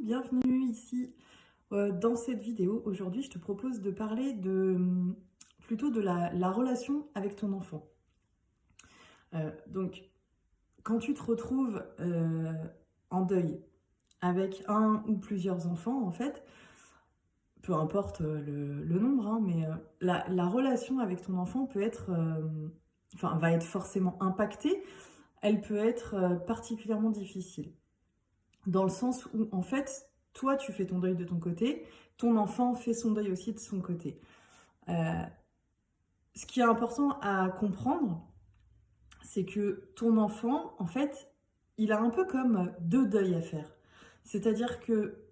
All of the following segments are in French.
bienvenue ici dans cette vidéo. Aujourd'hui, je te propose de parler plutôt de la relation avec ton enfant. Donc, quand tu te retrouves en deuil avec un ou plusieurs enfants, en fait, peu importe le nombre, hein, mais la relation avec ton enfant peut être, va être forcément impactée. Elle peut être particulièrement difficile. Dans le sens où, en fait, toi, tu fais ton deuil de ton côté, ton enfant fait son deuil aussi de son côté. Euh, Ce qui est important à comprendre, c'est que ton enfant, en fait, il a un peu comme deux deuils à faire. C'est-à-dire que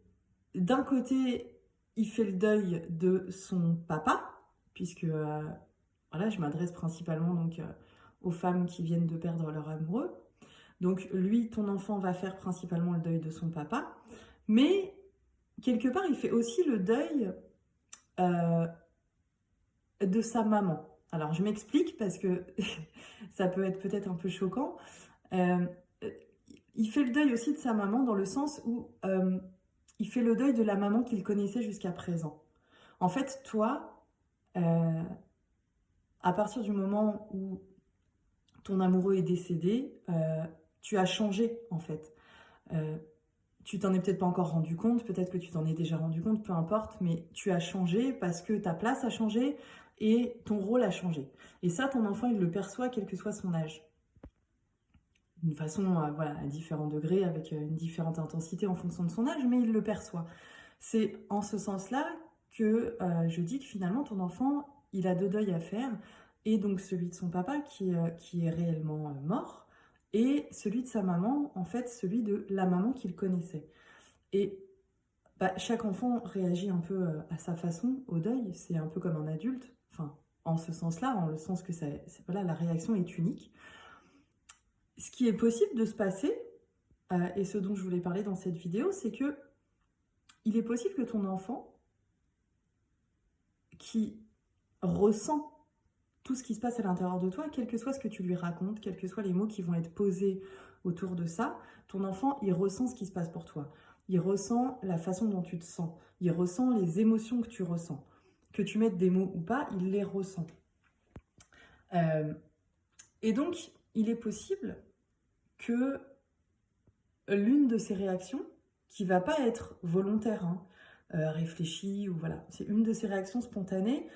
d'un côté, il fait le deuil de son papa, puisque voilà, je m'adresse principalement donc aux femmes qui viennent de perdre leur amoureux. Donc lui, ton enfant va faire principalement le deuil de son papa, mais quelque part, il fait aussi le deuil euh, de sa maman. Alors je m'explique parce que ça peut être peut-être un peu choquant. Euh, il fait le deuil aussi de sa maman dans le sens où il fait le deuil de la maman qu'il connaissait jusqu'à présent. En fait, toi, euh, à partir du moment où ton amoureux est décédé, tu as changé en fait. Euh, Tu t'en es peut-être pas encore rendu compte, peut-être que tu t'en es déjà rendu compte, peu importe, mais tu as changé parce que ta place a changé et ton rôle a changé. Et ça, ton enfant, il le perçoit quel que soit son âge. D'une façon, voilà, à différents degrés, avec une différente intensité en fonction de son âge, mais il le perçoit. C'est en ce sens-là que je dis que finalement, ton enfant, il a deux deuils à faire, et donc celui de son papa qui est réellement mort, et celui de sa maman, en fait, celui de la maman qu'il connaissait. Et chaque enfant réagit un peu à sa façon au deuil, c'est un peu comme un adulte, enfin, en ce sens-là, en le sens que voilà, la réaction est unique. Ce qui est possible de se passer, et ce dont je voulais parler dans cette vidéo, c'est que il est possible que ton enfant, qui ressent tout ce qui se passe à l'intérieur de toi, quel que soit ce que tu lui racontes, quels que soient les mots qui vont être posés autour de ça, ton enfant, il ressent ce qui se passe pour toi. Il ressent la façon dont tu te sens. Il ressent les émotions que tu ressens. Que tu mettes des mots ou pas, il les ressent. Et donc, il est possible que l'une de ces réactions, qui va pas être volontaire, hein, réfléchie, ou voilà, c'est une de ces réactions spontanées,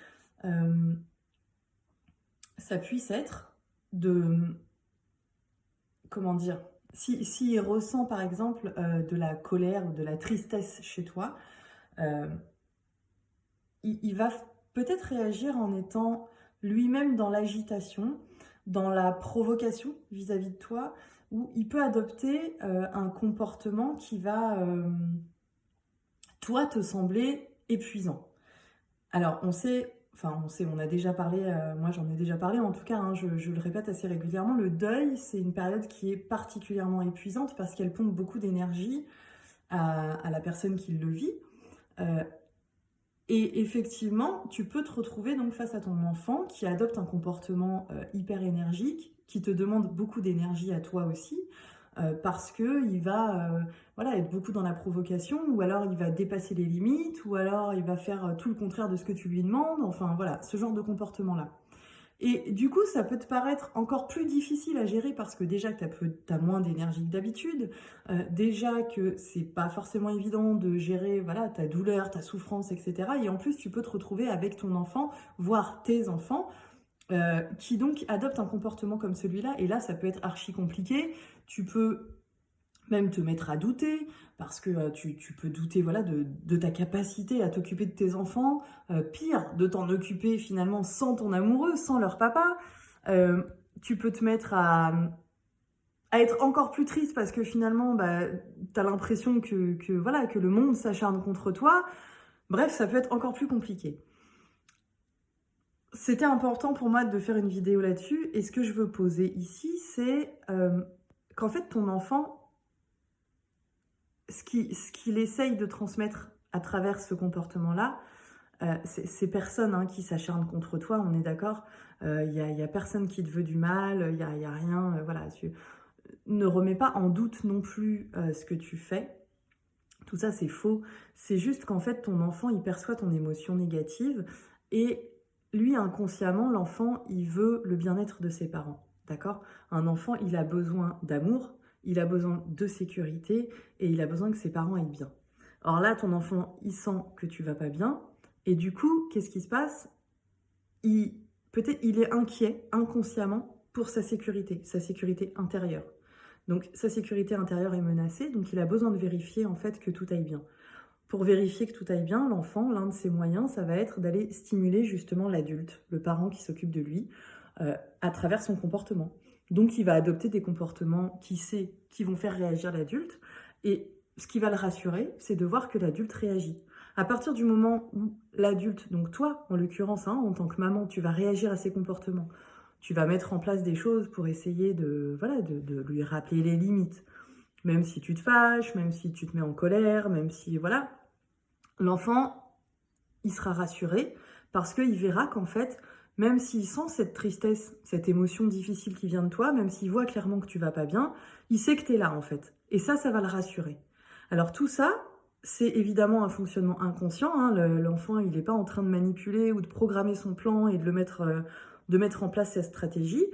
ça puisse être de, comment dire, s'il ressent par exemple de la colère ou de la tristesse chez toi, euh, il va peut-être réagir en étant lui-même dans l'agitation, dans la provocation vis-à-vis de toi, où il peut adopter un comportement qui va, toi, te sembler épuisant. Alors, on a déjà parlé, moi j'en ai déjà parlé en tout cas, hein, je le répète assez régulièrement, le deuil, c'est une période qui est particulièrement épuisante parce qu'elle pompe beaucoup d'énergie à la personne qui le vit. Euh, et effectivement, tu peux te retrouver donc face à ton enfant qui adopte un comportement hyper énergique, qui te demande beaucoup d'énergie à toi aussi, parce que il va voilà, être beaucoup dans la provocation, ou alors il va dépasser les limites, ou alors il va faire tout le contraire de ce que tu lui demandes, enfin voilà, ce genre de comportement-là. Et du coup, ça peut te paraître encore plus difficile à gérer parce que déjà que t'as moins d'énergie que d'habitude, déjà que c'est pas forcément évident de gérer voilà, ta douleur, ta souffrance, etc. Et en plus, tu peux te retrouver avec ton enfant, voire tes enfants, qui donc adoptent un comportement comme celui-là. Et là, ça peut être archi compliqué. Tu peux même te mettre à douter, parce que tu peux douter voilà, de ta capacité à t'occuper de tes enfants, pire, de t'en occuper finalement sans ton amoureux, sans leur papa. Euh, Tu peux te mettre à être encore plus triste parce que finalement, tu as l'impression voilà, que le monde s'acharne contre toi. Bref, ça peut être encore plus compliqué. C'était important pour moi de faire une vidéo là-dessus, et ce que je veux poser ici, c'est qu'en fait, ton enfant, ce qu'il essaye de transmettre à travers ce comportement-là, ces personnes hein, qui s'acharnent contre toi, on est d'accord, y a personne qui te veut du mal, y a rien, voilà, tu ne remets pas en doute non plus ce que tu fais, Tout ça, c'est faux. C'est juste qu'en fait, ton enfant, il perçoit ton émotion négative et lui, inconsciemment, l'enfant, il veut le bien-être de ses parents. D'accord? Un enfant, il a besoin d'amour, il a besoin de sécurité et il a besoin que ses parents aillent bien. Or là, ton enfant, il sent que tu vas pas bien et du coup, qu'est-ce qui se passe? Peut-être il est inquiet inconsciemment pour sa sécurité intérieure. Donc sa sécurité intérieure est menacée, donc il a besoin de vérifier en fait que tout aille bien. Pour vérifier que tout aille bien, l'enfant, l'un de ses moyens, ça va être d'aller stimuler justement l'adulte, le parent qui s'occupe de lui, à travers son comportement. Donc il va adopter des comportements qui vont faire réagir l'adulte, et ce qui va le rassurer, c'est de voir que l'adulte réagit. À partir du moment où l'adulte, donc toi en l'occurrence, hein, en tant que maman, tu vas réagir à ses comportements, tu vas mettre en place des choses pour essayer de lui rappeler les limites. Même si tu te fâches, même si tu te mets en colère, même si, voilà, l'enfant, il sera rassuré parce qu'il verra qu'en fait, même s'il sent cette tristesse, cette émotion difficile qui vient de toi, même s'il voit clairement que tu vas pas bien, il sait que tu es là en fait. Et ça va le rassurer. Alors tout ça, c'est évidemment un fonctionnement inconscient, hein. L'enfant, il n'est pas en train de manipuler ou de programmer son plan et de mettre en place sa stratégie.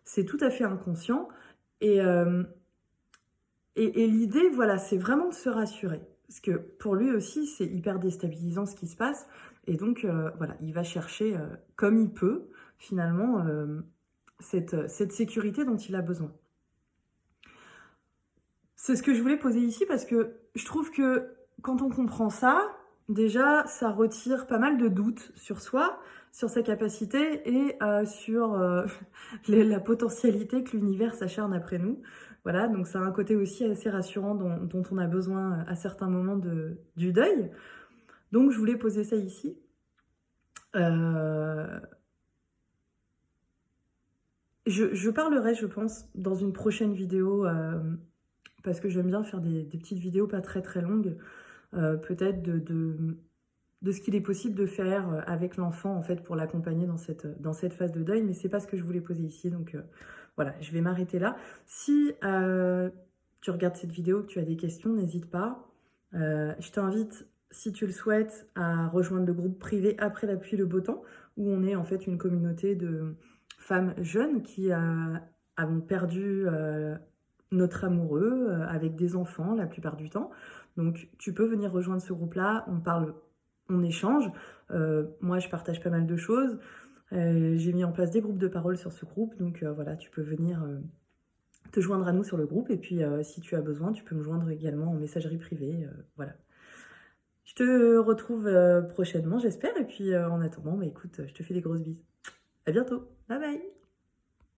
C'est tout à fait inconscient. Et, et l'idée, voilà, c'est vraiment de se rassurer. Parce que pour lui aussi, c'est hyper déstabilisant ce qui se passe. Et donc, voilà, il va chercher, comme il peut, finalement, cette sécurité dont il a besoin. C'est ce que je voulais poser ici parce que je trouve que quand on comprend ça, déjà, ça retire pas mal de doutes sur soi, sur sa capacité et sur la potentialité que l'univers s'acharne après nous. Voilà, donc ça a un côté aussi assez rassurant dont on a besoin à certains moments du deuil. Donc je voulais poser ça ici. Euh, je parlerai, je pense, dans une prochaine vidéo, parce que j'aime bien faire des petites vidéos pas très très longues, peut-être de ce qu'il est possible de faire avec l'enfant en fait pour l'accompagner dans cette phase de deuil, mais c'est pas ce que je voulais poser ici, donc voilà, je vais m'arrêter là. Si tu regardes cette vidéo, que tu as des questions, n'hésite pas. Je t'invite, si tu le souhaites, à rejoindre le groupe privé Après la pluie le beau temps, où on est en fait une communauté de femmes jeunes qui avons perdu notre amoureux avec des enfants la plupart du temps. Donc tu peux venir rejoindre ce groupe-là, on parle, on échange. Moi je partage pas mal de choses. J'ai mis en place des groupes de parole sur ce groupe, donc voilà, tu peux venir te joindre à nous sur le groupe, et puis si tu as besoin, tu peux me joindre également en messagerie privée, voilà. Je te retrouve prochainement, j'espère, et puis en attendant, bah, écoute, je te fais des grosses bises. À bientôt, bye bye.